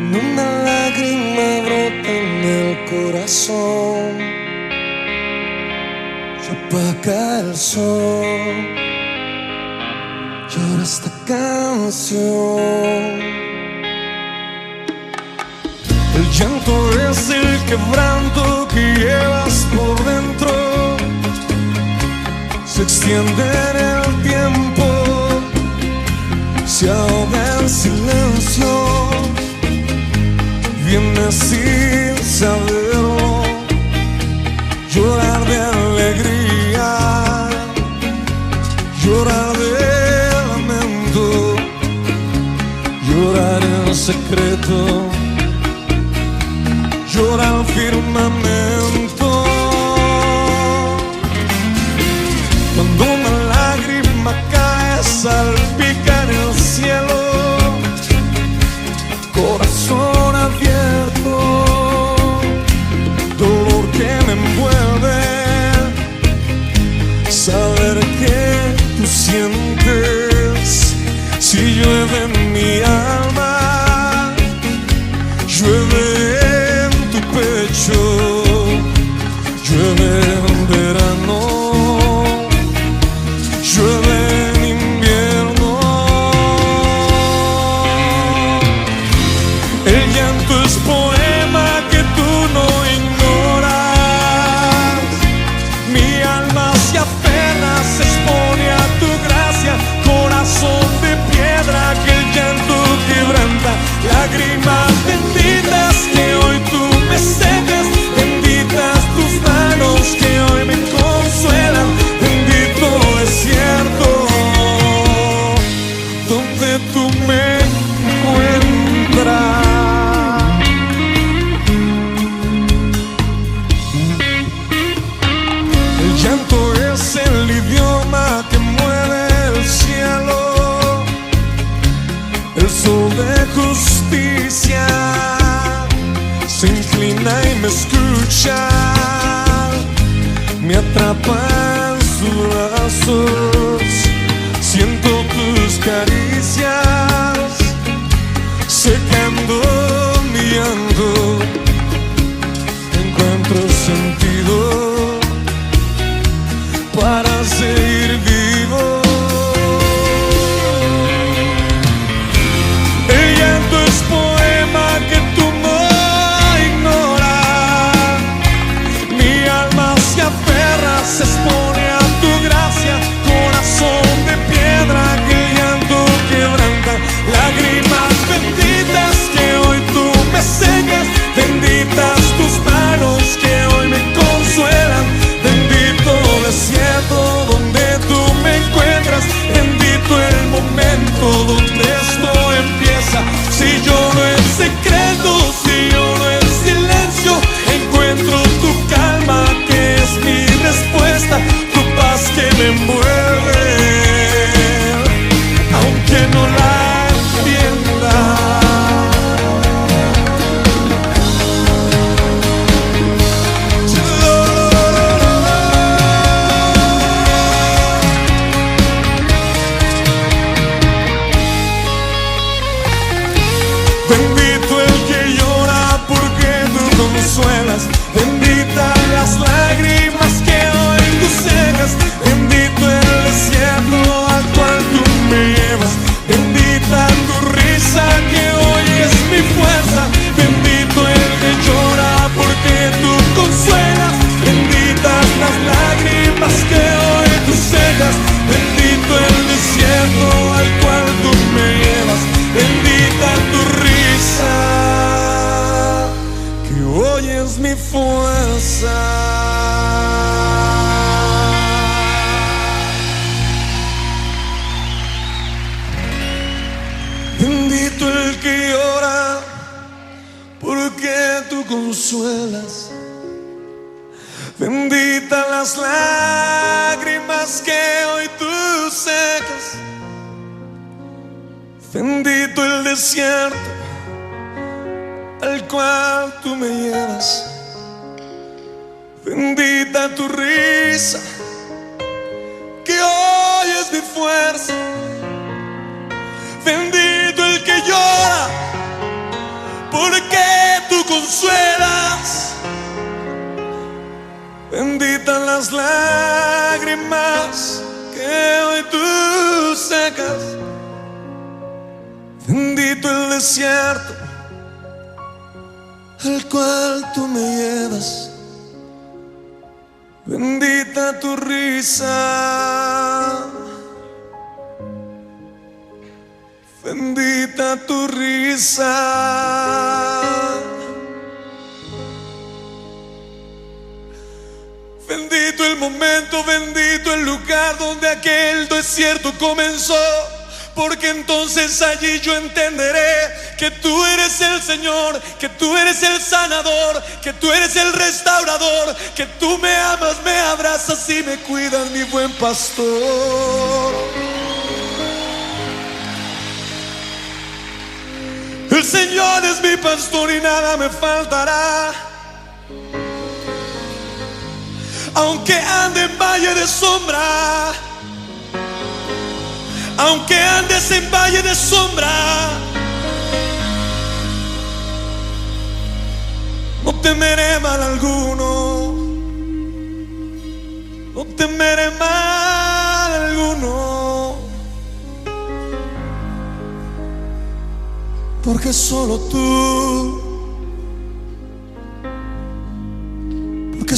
Una lágrima brota en el corazón, se apaga el sol, llora esta canción. El llanto es el quebranto que llevas por dentro, se extiende en el tiempo, se ahoga en silencio, viene sin saberlo, llorar de alegría, llorar de lamento, llorar en secreto, llorar al firmamento. Cuando una lágrima cae, salpica en el cielo, corazón abierto, dolor que me envuelve, saber que tú sientes. Si llueve en mi alma, llueve en tu pecho, llueve en verano, llueve en invierno. El llanto es poema que tú no ignoras. Mi alma se aferra, se expone a tu gracia, corazón de piedra que el llanto quebranta. Lágrimas benditas que hoy tú me secas, benditas tus manos que hoy me consuelan. Bendito desierto donde tú me encuentras. El llanto es el idioma que mueve el cielo, el sol de justicia se inclina y me escucha, me atrapa en sus brazos, siento tus caricias, secando mi llanto, encuentro sentido para seguir vivo. El llanto es poema que tú no ignoras. Mi alma se aferra, se expone a tu gracia, corazón de piedra que el llanto quebranta. Lágrimas benditas que hoy tú me secas, benditas tus manos que hoy me consuelan. Bendito desierto donde tú me encuentras, bendito el momento donde esto empieza. Si lloro en secreto, si lloro en silencio, encuentro tu calma que es mi respuesta, tu paz que me envuelve, aunque no la entienda. Bendito el que llora porque tú consuelas, bendita las lágrimas que hoy tú secas, bendito el desierto al cual tú me llevas, bendita tu risa que hoy es mi fuerza, bendito el que llora porque tú consuelas, benditas las lágrimas que hoy tú secas, bendito el desierto al cual tú me llevas, bendita tu risa que hoy es mi fuerza. Bendito el que llora porque tú consuelas, bendita las lágrimas que hoy tú secas, bendito el desierto al cual tú me llevas, bendita tu risa que hoy es mi fuerza. Bendito el que llora Bendito el desierto al cual tú me llevas. Bendita tu risa, bendita tu risa. Bendito el momento, bendito el lugar donde aquel desierto comenzó, porque entonces allí yo entenderé que tú eres el Señor, que tú eres el sanador, que tú eres el restaurador, que tú me amas, me abrazas y me cuidas, mi buen pastor. El Señor es mi pastor y nada me faltará. Aunque ande en valle de sombra, aunque andes en valle de sombra, no temeré mal alguno, no temeré mal alguno, porque solo tú